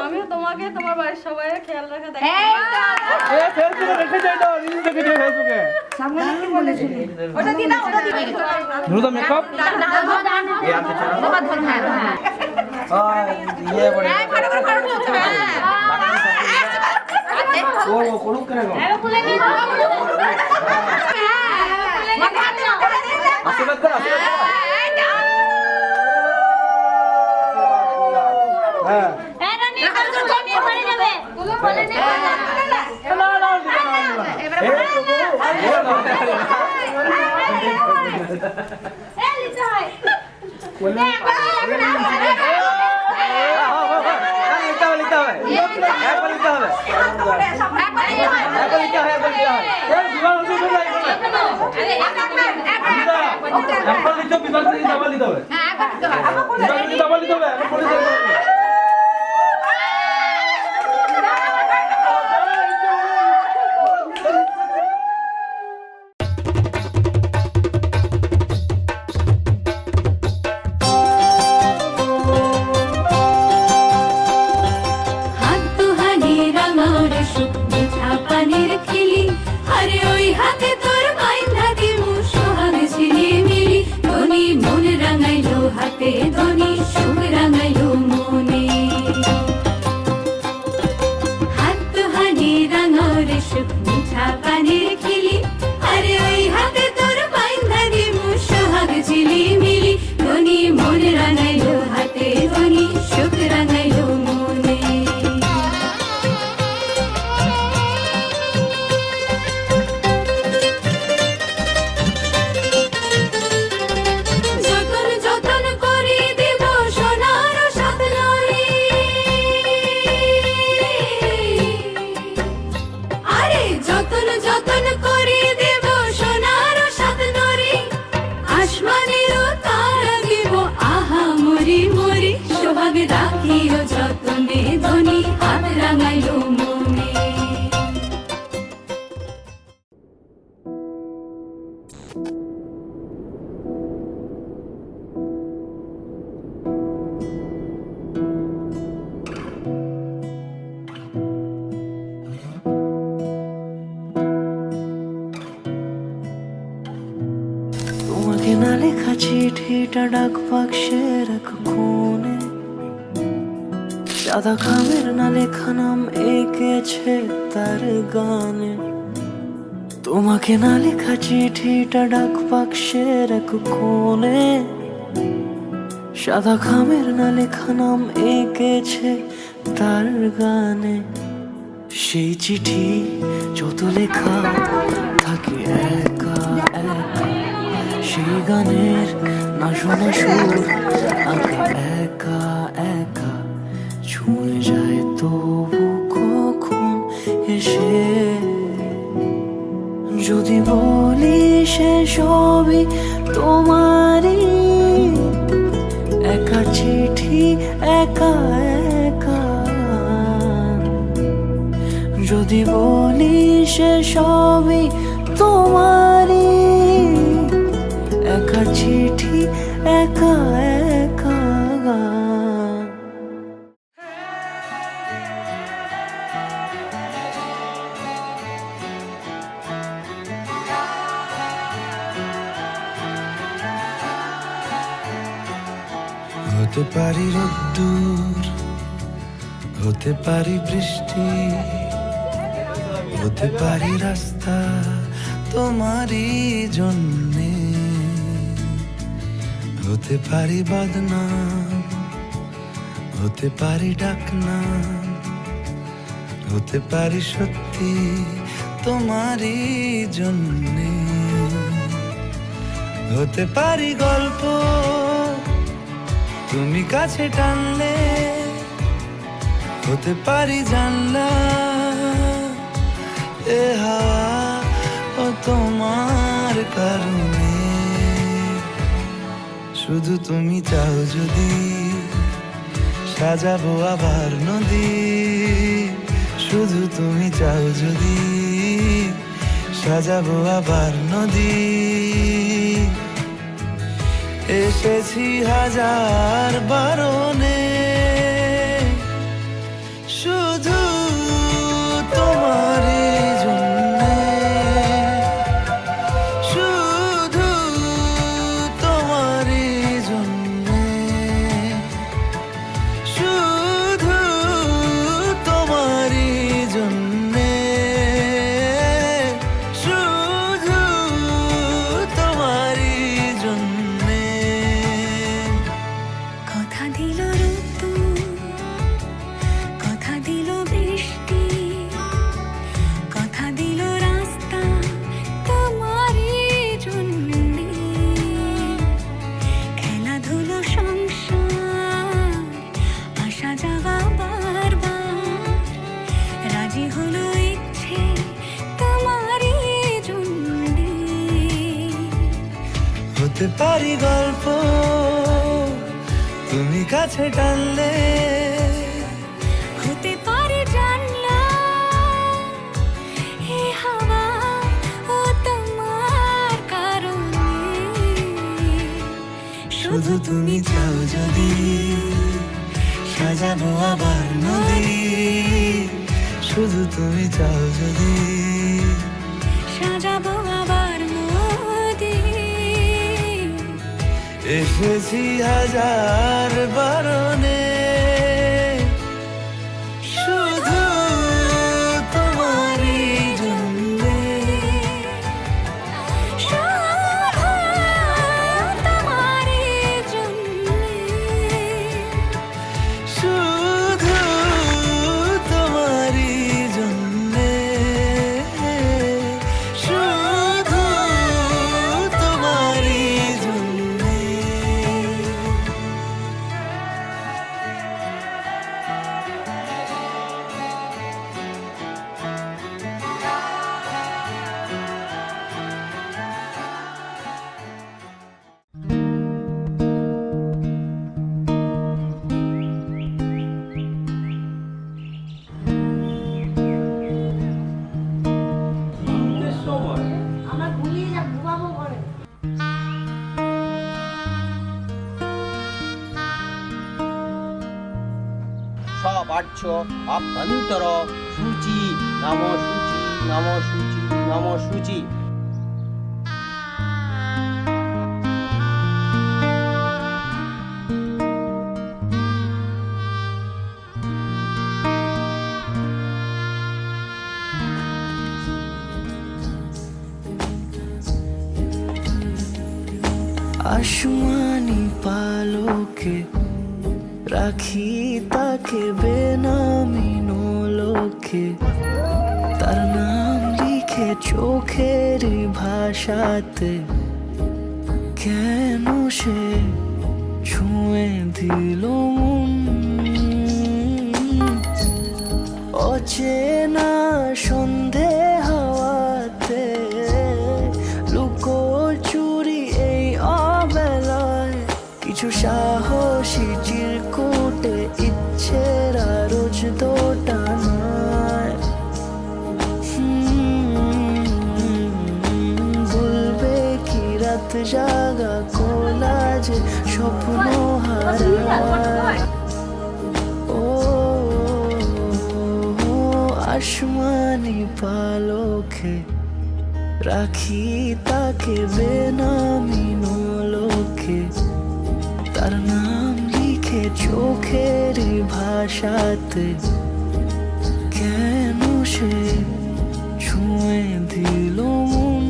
আমিও তোমাকে তোমার বাড়ির সবাই খেয়াল রাখা দেখি। ফেসবুকে রেখে যাই দাও, রিলস দেখে যাই ফেসবুকে। সামনে কি বলেছিলি? ওটা দি দাও, ওটা দি দ্রুত মেকআপ বাবা ধর হ্যাঁ ইয়ে করে এই ফাটা ফাটা চলছে ও করুক কেন গো খুলে নিয়ে আশীর্বাদ কর হ্যাঁ রানী কালকে নিয়ে বাড়ি যাবে তুলো বলে নে লিতে হয় না লেখা চিঠিটা ডাক বাক্সে রাখো কোণে, সাদা খামের না লেখা নাম এঁকেছে তার গানে। তোমাকে না লেখা চিঠিটা ডাক বাক্সে রাখো কোণে, সাদা খামের না লেখা নাম এঁকেছে তার গানে। সেই চিঠি যত লেখা থাকে একা একা, সেই গানের না শোনা সুর আঁকা একা একা, ছুঁয়ে যায় তবু কখন এসে। যদি বলি সে সবই তোমারই, একা চিঠি একা একা। যদি বলি সে সবই তোমারই, একা চিঠি একা একা। হতে পারি রোদ্দুর, হতে পারি বৃষ্টি, হতে পারি রাস্তা তোমারই জন্যে, হতে পারি বদনাম, হতে পারি ডাকনাম, হতে পারি সত্যি তোমারই জন্যে, হতে পারি গল্প তুমি কাছে টানলে, হতে পারি জানলা এ হাওয়া ও তোমার কারণে। শুধু তুমি চাও যদি সাজাবো আবার নদী, শুধু তুমি চাও যদি সাজাবো আবার নদী। এসেছি হাজার বারণে, হতে পারি গল্প তুমি কাছে টানলে, হতে পারে জানলা হে হাওয়া ও তোমার কারণে, শুধু তুমি চাও যদি সাজাবো আবার নদী, শুধু তুমি চাও যদি সাজাবো আবার নদী। এসেছি হাজার বারণে, শুধু তোমারই জন্যে, শুধু তোমারই জন্যে, শুধু তোমারই জন্যে, শুধু তোমারই জন্যে। আমার ভুলিয়ে যা ঘুমাবো ঘরে। সবার্চ অভ্যন্তর সূচি নম সূচি নম সূচি নম সূচি। আসমানি পালকে রাখি তাকে বেনামি নোলকে, তার নাম লিখে চোখের ভাষাতে, কেন সে ছুঁয়ে দিল মন, অচেনা সন্ধে হাওয়াতে লুকোচুরি এই অবেলায়, কিছু সাহসী চিরকুটে ইচ্ছেরা রোজ দোটানায়, বলবে কি রাত জাগা কোলাজে স্বপ্ন হারায়। ও আসমানি পালকে রাখি তাকে বেনামি নোলকে, তার নাম লিখে চোখের ভাষাতে, কেন সে ছুঁয়ে দিল মন,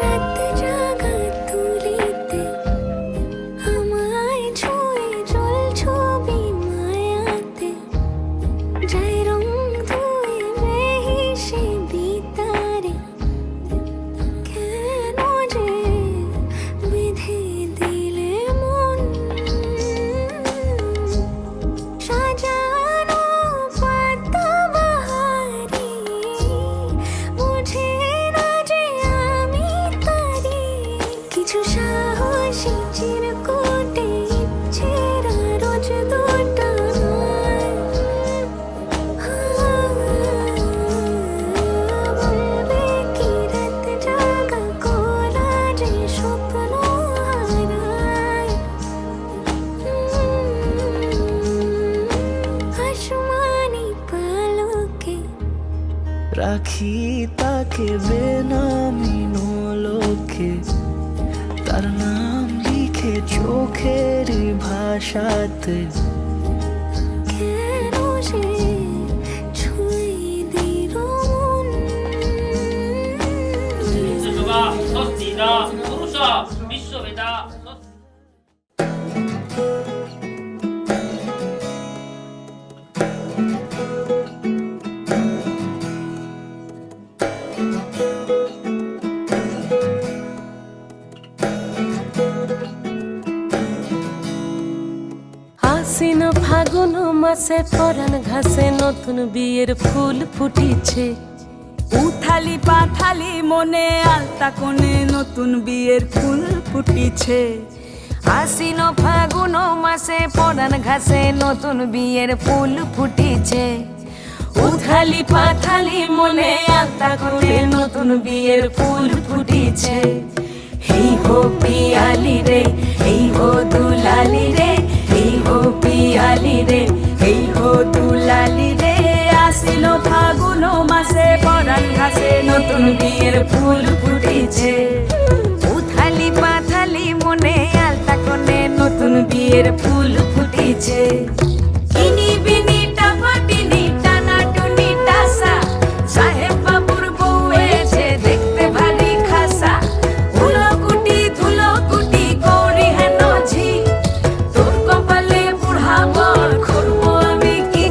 রাত জাগা তুলিতে আমায় ছুঁয়ে জল ছবি মায়াতে, যাই রং ধুয়ে মেহিসে বিতারে, কেন যে বেঁধে দিলে মন, সাজানো পাতা বাহারি বুঝে না যে আমি তারি, কিছু সাহসী চিরকুটে ইচ্ছেরা রোজ দোটানায়, বলবে কি রাত জাগা কোলাজে স্বপ্ন হারায়। আসমানি পালকে রাখি তাকে বেনামি নোলকে, তার নাম লিখে চোখের ভাষাতে, কেন সে ছুঁয়ে দিল মন, ষষ্ঠীদা পুরুষ বিশ্ববেদা। ফাগুন মাসে পরাণ ঘাসে নতুন বিয়ের ফুল ফুটিছে। উথালি পাথালি মনে আলতা কোণে নতুন বিয়ের ফুল ফুটিছে। আশ্বিন ফাগুন মাসে পরাণ ঘাসে নতুন বিয়ের ফুল ফুটিছে। উথালি পাথালি মনে আলতা কোণে নতুন বিয়ের ফুল ফুটিছে। হেই হো পিয়ালি রে, হেই হো দুলালি রে, হেই হো পিয়ালি রে, হেই হো দুলালি রে। আসিল ফাগুন মাসে পরাণ ঘাসে নতুন বিয়ের ফুল ফুটিছে। উথালি পাথালি মনে আলতা কোণে নতুন বিয়ের ফুল ফুটিছে। ইনি বিনি টাপাটিনি টানা টুনি টাসা, সাহেব বাবুর বউ এসে দেখতে ভারী খাসা। ধুলো কুটি গৌরী হেন ঝি, তোর কপালে বুড়া বর করবো আমি কি।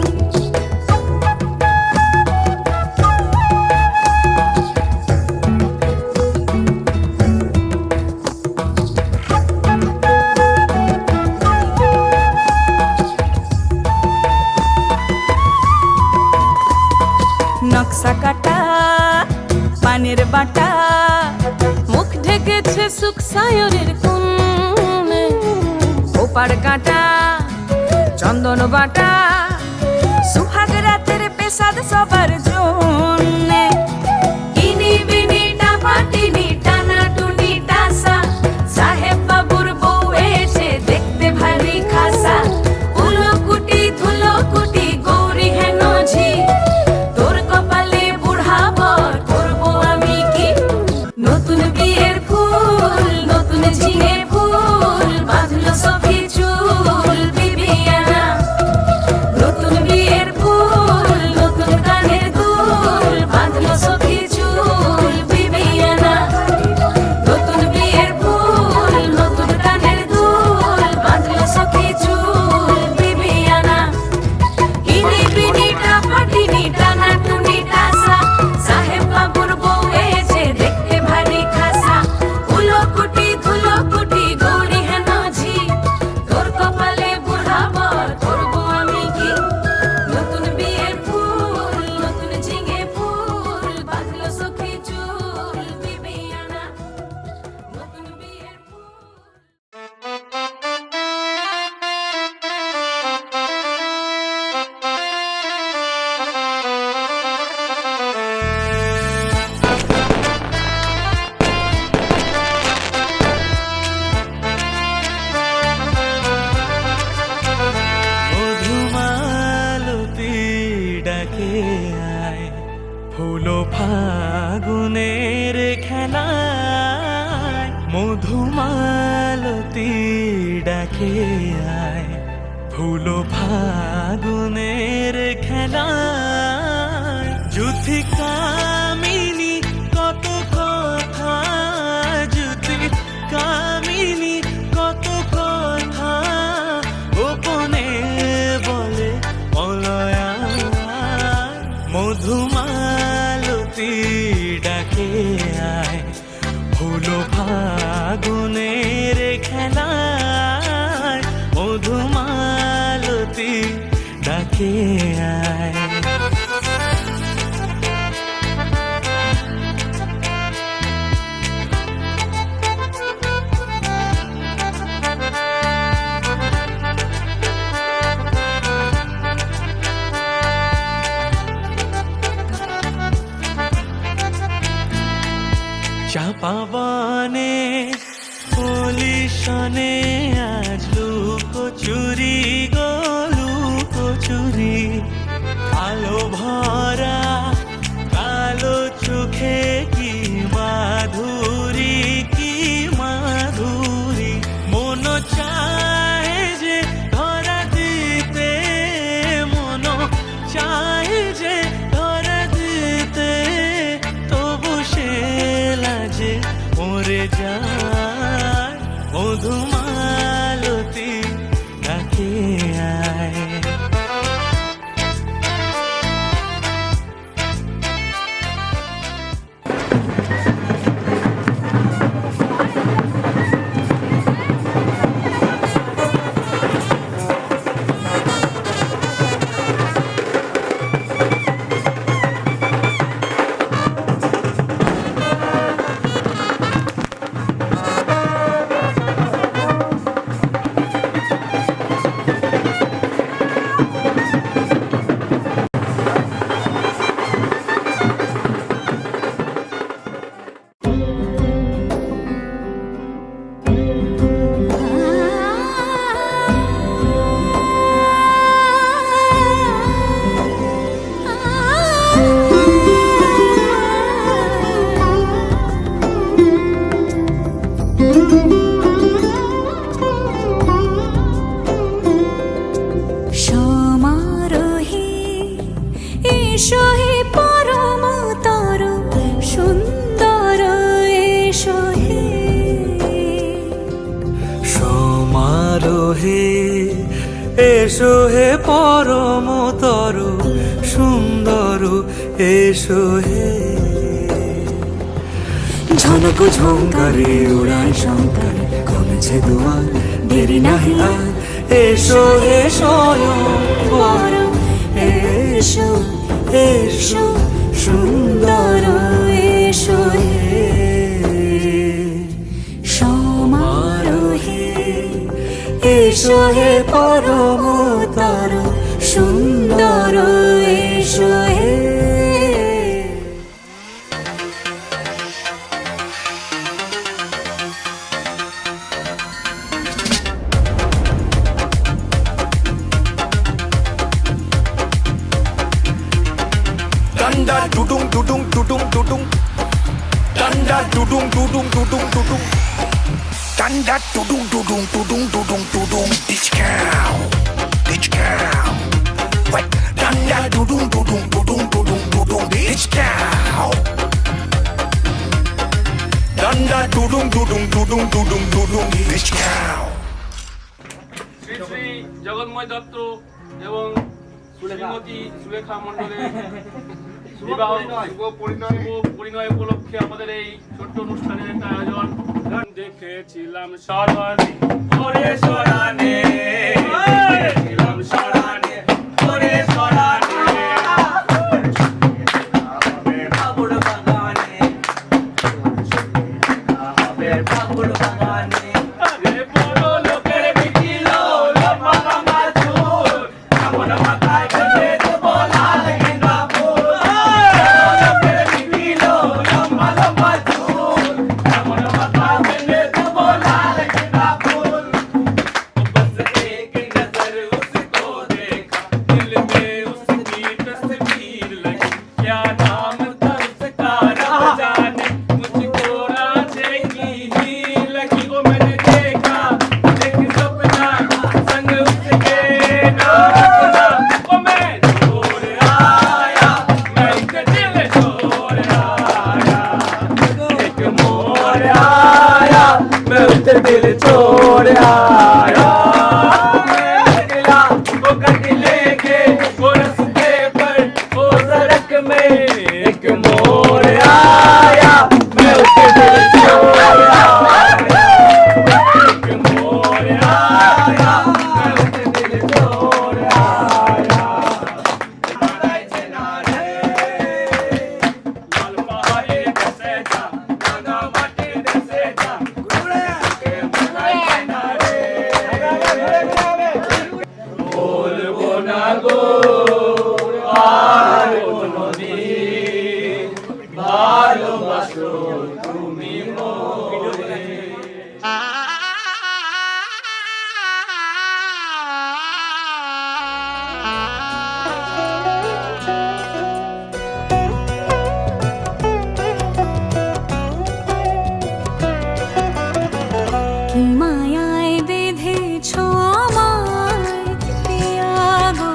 নকশা কাটা পানের বাটা, মুখ ঢেকেছে সুখ সায়রের কোণে। ওপার কাটা চন্দন বাটা, সুহাগ রাতের পেশাদ সবার জন্যে। ইনি বিনি টাপাটিনি টানা টুনি টাসা, সাহেব বাবুর বউ এসে দেখতে ভারী খাসা। ধুলো কুটি গৌরী হেন ঝি, তোর কপালে বুড়া বর করবো আমি কি। নতুন বিয়ের ফুল নতুন ঝিঙে ফুল, বাঁধলো সখী চুল বিবিয়ানা। নতুন বিয়ের ফুল নতুন কানের দুল, বাঁধলো সখী চুল বিবিয়ানা। নতুন বিয়ের ফুল নতুন কানের দুল, বাঁধলো সখী চুল বিবিয়ানা। ইনি বিনি টাপাটিনি টানা টুনি টাসা, সাহেব বাবুর বউ এসে দেখতে ভারী খাসা। ধুলো কুটি গৌরী হেন ঝি, তোর কপালে বুড়া বর করবো আমি কি। নতুন বিয়ের ফুল নতুন ঝিঙে ফুল, বাঁধলো সখী চুল বিবিয়ানা। নতুন বিয়ের ফুল। মধুমালতী ডাকে আয়, ফুলো ফাগুনের খেলায়। মধুমালতী ডাকে আয়, ফুলো ফাগুনের খেলায়। যুথি কামিনী কত কথা, যুথি কামিনী কত কথা, গোপনে বলে মলয়া। মধুমালতী ডাকে আয়, ফুলো ফাগুনের খেলায়। মধুমালতী ডাকে আয়। চাপা বনে পুলিশনে আজ লুকোচুরি গো লুকোচুরি। কালো ভরা কালো চোখে কি মাধুরী কি মাধুরী। মন চায় যে ধরা দিতে, মন চায় যে ধরা দিতে, তবু সে লাজে মরে যায়। মধুমালতী ডাকে আয়। এসো হে পরমতর সুন্দর এসো হে সমারোহে এসো হে পরমতর সুন্দর এসো হে ঝনক ঝঙ্কারে উড়ায় শঙ্কর কমেছে দুয়ার দেরি নাহি আর এসো হে স্বয়ংবর এসো এসো সুন্দর এসো হে সমারোহে এসো হে পরমতর সুন্দর এসো হে Danda dudung dudung dudung dudung. Danda dudung dudung dudung dudung. Danda dudung dudung dudung dudung dudung. Ditch cow, ditch cow. What? Danda dudung dudung dudung dudung dudung. Ditch cow. Danda dudung dudung dudung dudung dudung. Ditch cow. Shri Shri Jaganmoy Dutta এবং শ্রীমতী সুলেখা মণ্ডলের বিবাহ শুভ পরিণয় উপলক্ষে আমাদের এই ছোট্ট অনুষ্ঠানের একটা আয়োজন দেখেছিলাম সরানে ওরে সরানে দেখেছিলাম সরানে ওরে সরানে হবে বাবুর বাগানে হবে বাবুর বাগানে আরে বড় লোকের বিটিল লম্বা লম্বা চুল এমন মাথায় বেঁধে দেব লাল গেঁদা ফুল লোকের বিটিল লম্বা লম্বা চুল এমন মাথায় বেঁধে দেব লাল গেঁদা ফুল बस एक नजर उसको देखा दिल में उसकी तस्वीर लगी क्या नाम था उसका रब जाने मुझको राजेगी नींद लगी वो मैंने देखा एक सपना संग उसके नाचना वो मैं छोड़ आया मैं एक दिल छोड़ आया एक मोड़ आया मैं उसके दिल छोड़ आया निकला वो गट लेके वो रस्ते पर वो सड़क में एक मोड़ आया मैं उसके दिल छोड़ आया एक मोड़ आया मैं उसके दिल छोड़ आया नाराय से नाराय लाल पहाड़ी कैसे जा नागा माटी कैसे जा गुरुड़े के नाराय से नाराय बोलबो ना गो আর কোনদিন ভালোবাসো তুমি মোরে কি মায়ায় বেঁধেছ আমায় পিয়া গো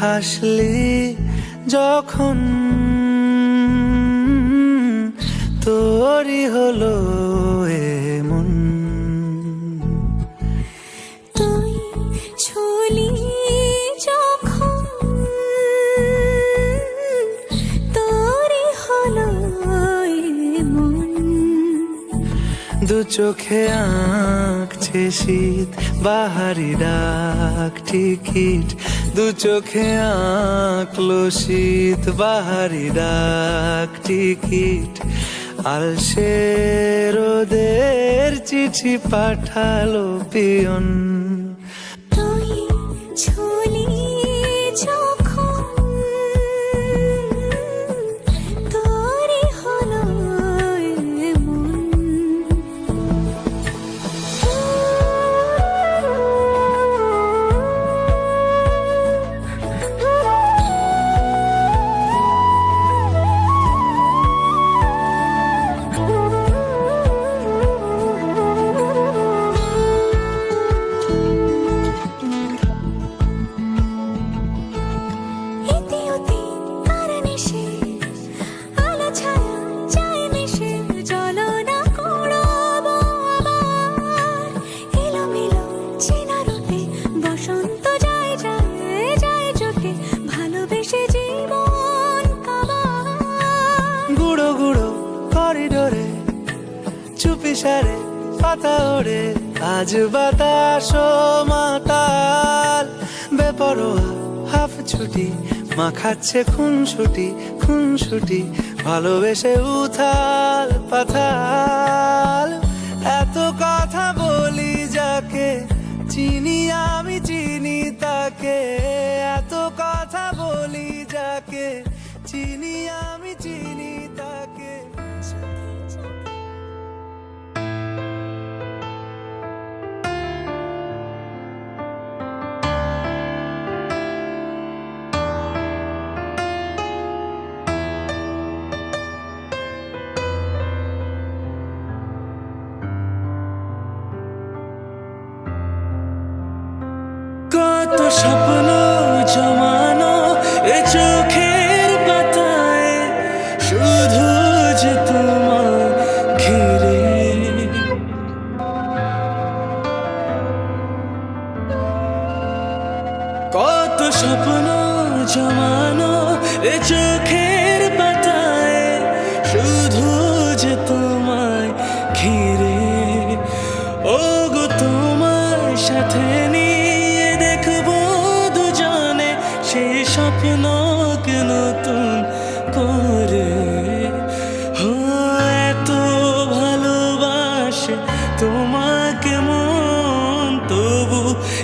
হাসলি যখন তোরই হলো এমন। তুই ছুলি যখন তোরই হলো এমন। দু চোখে আঁকছে শীত বাহারি ডাক টিকিট, দু চোখে আঁকলো শীত বাহারি ডাক টিকিট। আলসে রোদের চিঠি পাঠালো পিয়ন। তুই ছুলি যখন তোরই হলো এমন। গুঁড়ো গুঁড়ো করিডোরে চুপি সারে পাতা ওড়ে, আজ বাতাস মাতাল বেপরোয়া হাফ ছুটি, মাখাচ্ছে খুনসুটি খুনসুটি, ভালোবেসে উথাল পাথাল। এত কথা বলি যাকে চিনি আমি চিনি তাকে, এত কথা বলি যাকে চিনি আমি চিনি তাকে। কত স্বপ্ন জমানো এ চোখের পাতায়, শুধু যে তোমার ঘিরে। কত স্বপ্ন জমানো এ চোখের পাতায়, শুধু যে তোমায় ঘিরে। ও গো তোমার সাথে নিয়ে দেখবো দুজনে সেই স্বপ্নকে নতুন করে। ও এত ভালোবাসে তোমাকে মন, তবু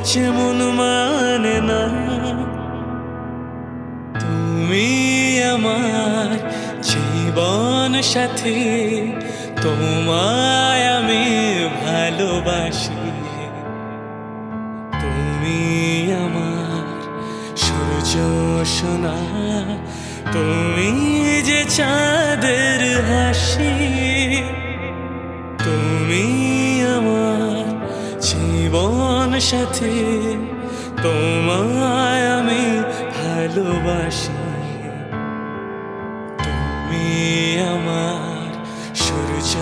যেমন মানে না। তুমি আমার জীবন সাথী, তোমায় আমি ভালোবাসি। তুমি আমার সূর্য সোনা, তুমি যে চাঁদের হাসি। তুমি আমার জীবন সাথী, তোমায় আমি ভালোবাসি। তুমি আমার সূর্য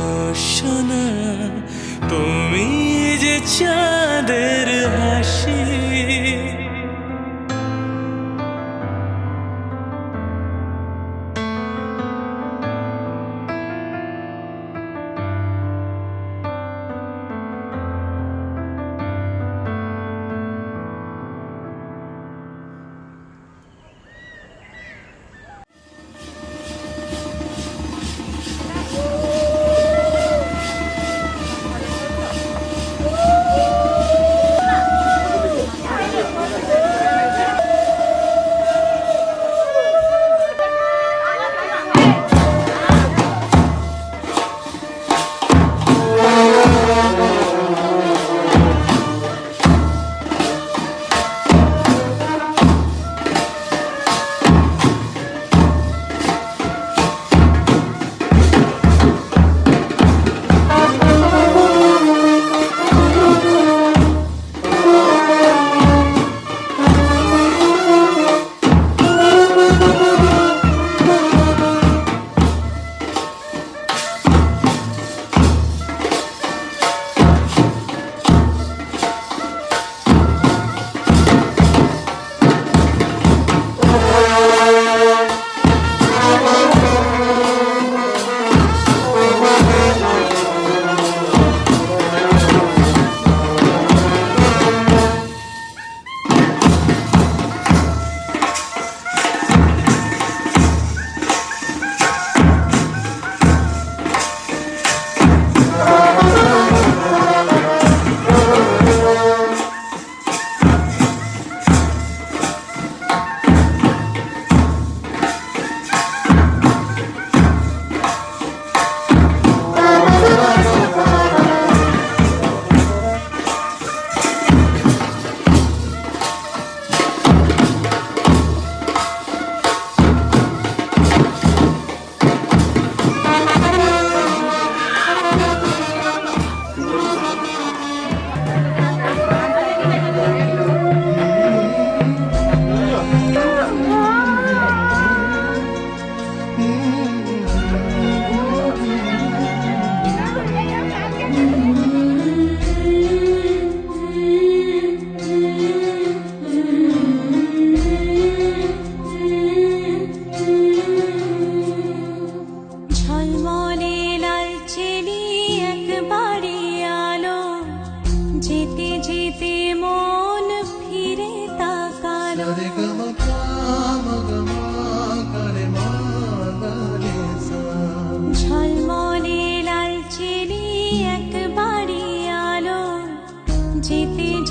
সোনা, তুমি যে চাঁদের হাসি।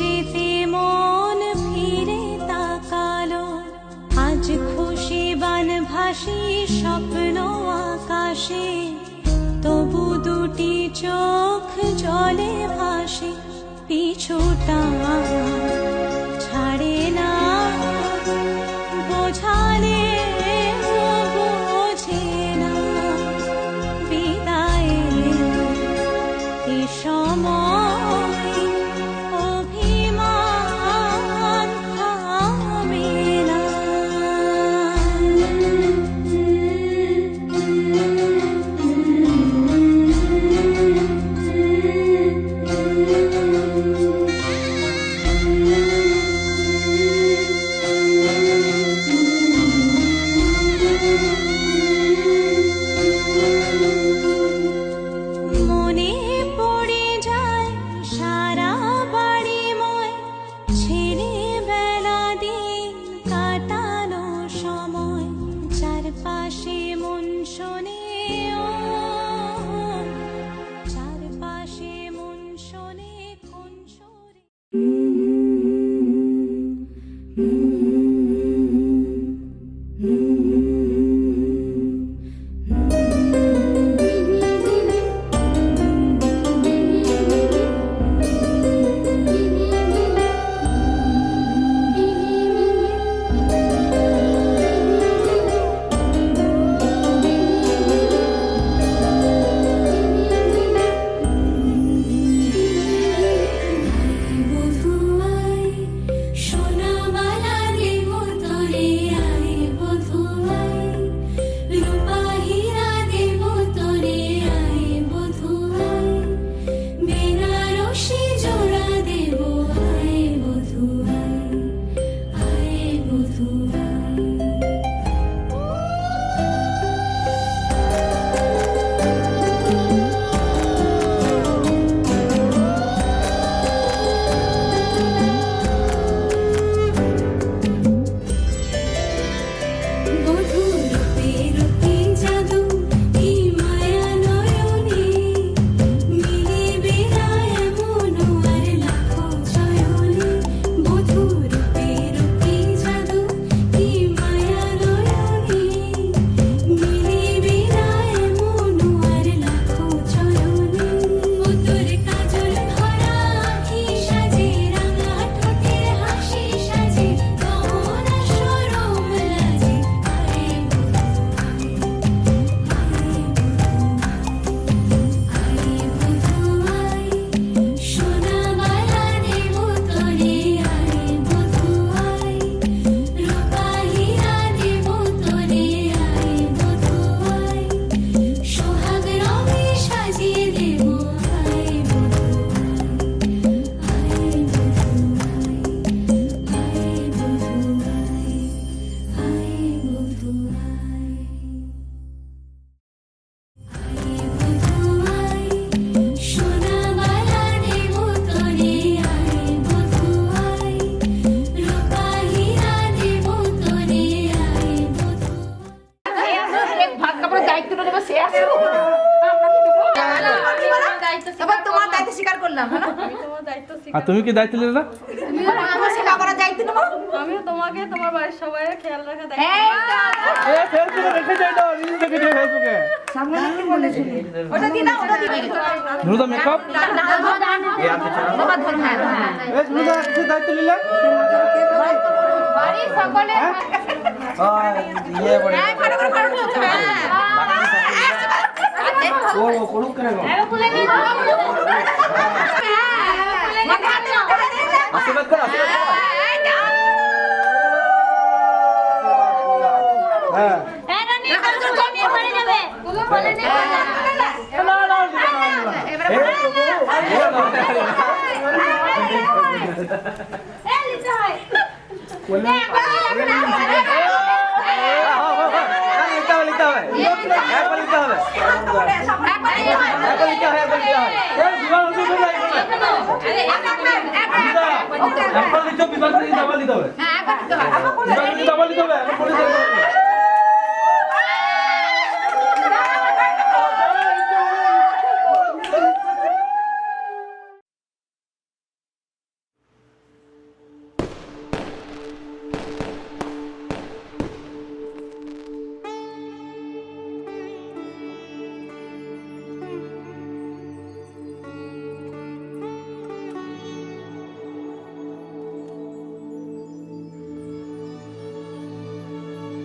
যেতে মন ফিরে তাকালো আজ খুশি বান ভাসি স্বপ্ন আকাশে তবু দুটি চোখ জলে ভাসে পিছুটা ছাড়ে না বোঝালে বোঝে না বিদায়ে সময় অভিমান থামে না মনে পড়ে যায় সারা বাড়িময় ছেলেবেলা দিন কাটানো সময় চারপাশে মন শোনে ও চারপাশে মন শোনে কোন সুরে বধুয়াই সোনামালা দেব তোরে আয় বধুয়াই রূপা হীরা দেব তোরে আয় বধুয়াই বেনারসি জোড়া দেব আয় বধুয়াই আয় বধুয়াই বধুরূপের কি জাদু কি মায়া নয়নে মিলিবে না এমন আর লাখো চয়নে বধুরূপের কি জাদু কি মায়া নয়নে মিলিবে না এমন আর লাখো চয়নে তোর কাজল ভরা আঁখি সাজে রাঙা ঠোঁটে হাসি সাজে গহনা সরম লাজে আয় বধুয়াই সোনামালা দেব তোরে আয় বধুয়াই রূপা হীরা দেব তোরে আয় বধুয়াই সোহাগ রঙে সাজিয়ে দেব আয় বধুয়াই আয় বধুয়াই আয় বধুয়াই আয় বধুয়াই বধুয়াই সোনামালা দেব তোরে আয় বধুয়াই রূপা হীরা দেব তোরে আয় বধুয়াই ভাত কাপড়ের দায়িত্বটা নেবে সে আছে এবার তোমার দায়িত্ব স্বীকার করলাম হ্যাঁ আর তুমি কি দায়িত্ব নিলে না? আমার সেবা করার দায়িত্ব নেবো আমিও তোমাকে তোমার বাড়ির সবাই খেয়াল রাখা এই তো এ ফেসবুকে রেখে যাই না, রিলস দেখে যাই ফেসবুকে। সামনে কি বলেছিলি ওটা দি না ওটা দি নুরুদা মেকআপ, বাবা ধর হ্যাঁ এ নুরুদা কিছু দায়িত্ব নিলে? বাড়ি সকলে ইয়ে বলে হ্যাঁ ফাড়ো করে ফাড়ো হচ্ছে ও করুক কেন গো? খুলে নিয়ে আশীর্বাদ কর, আশীর্বাদ কর। হ্যাঁ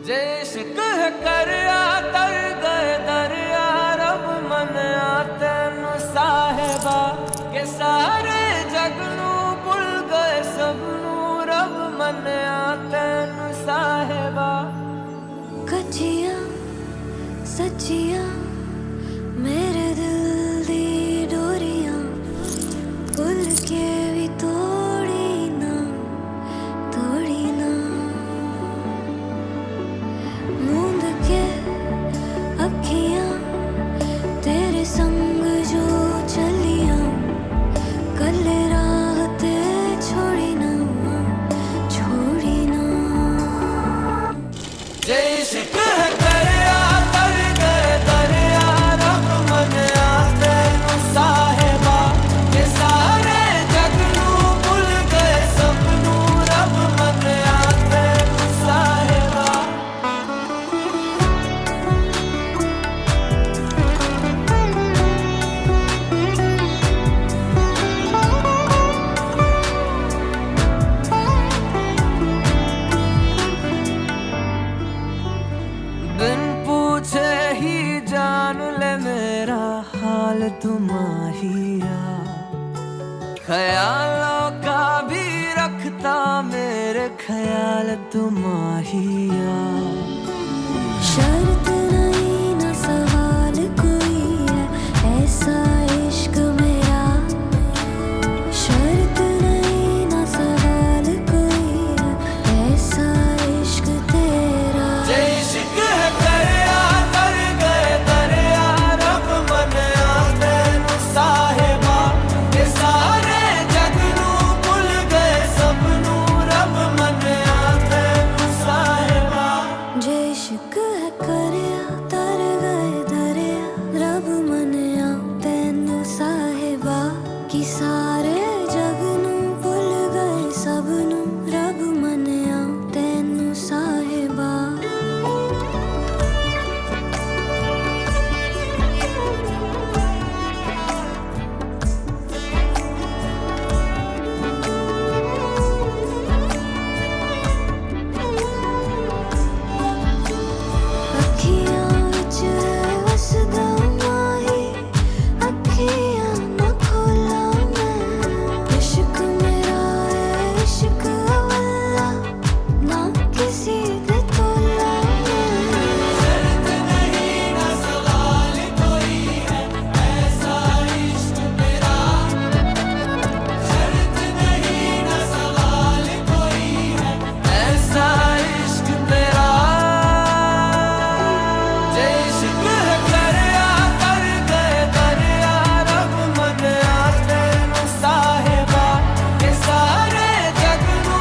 जे इश्क है करया तर गए दरिया रब मनिया तेनू साहिबा के सारे जग नू भुल गए सबनू रब मनिया तेनू साहिबा कच्चियां सच्चियां मेरे दिल दी डोरियां भुल के भी तोड़ी ना मूंद के अखियां तेरे संग जो चलियां कल राह ते छोड़ी ना जे इश्क है करया तर गए दरिया रब मनिया तेनू साहिबा के सारे जग नू भुल गए सबनू रब मनिया तेनू साहिबा बिन पूछे ही जान ले मेरा हाल तुम्हारिया ख्यालों का भी रखता मेरे ख्याल तुम्हारिया शर्त नहीं ना सवाल कोई है ऐसा इश्क मेरा शर्त नहीं ना सवाल कोई है ऐसा इश्क तेरा जे इश्क है करया तर गए दरिया रब मनिया तेनू साहिबा के सारे जग नू भुल गए सबनू रब मनिया तेनू साहिबा जे इश्क है करया तर गए दरिया रब मनिया तेनू साहिबा कि सारे जग नू भुल गए सबनू रब मनिया तेनू साहिबा अखियां विच है वसदा माही अखियां ना खोला मैं इश्क मेरा है इश्क अवल्ला ना किसी दे तोला शर्त नहीं ना सवाल कोई है ऐसा इश्क मेरा शर्त नहीं ना सवाल कोई है ऐसा इश्क तेरा जे इश्क है करया तर गए दरिया रब मनिया तेनू साहिबा के सारे जग नू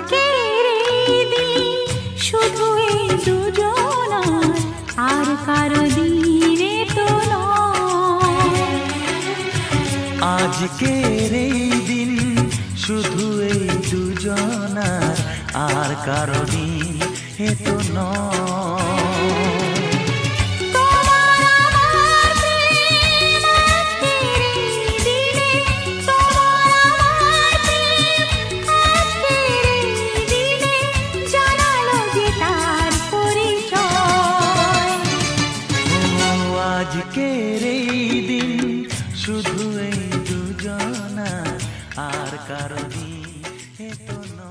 আজকের এই দিন শুধু এই দুজনার, আর কারো দিনে তো নয়। আজকের এই দিন শুধু এই দুজনার, আর কারো দিন এ তো নয়। তোমার আমার প্রেম আজকের এই দিনে, তোমার আমার প্রেম আজকের এই দিনে জানালো যে তার পরিচয়। ও আজকের এই দিন শুধু এই দুজনার, আর কারো দিন এ তো নয়।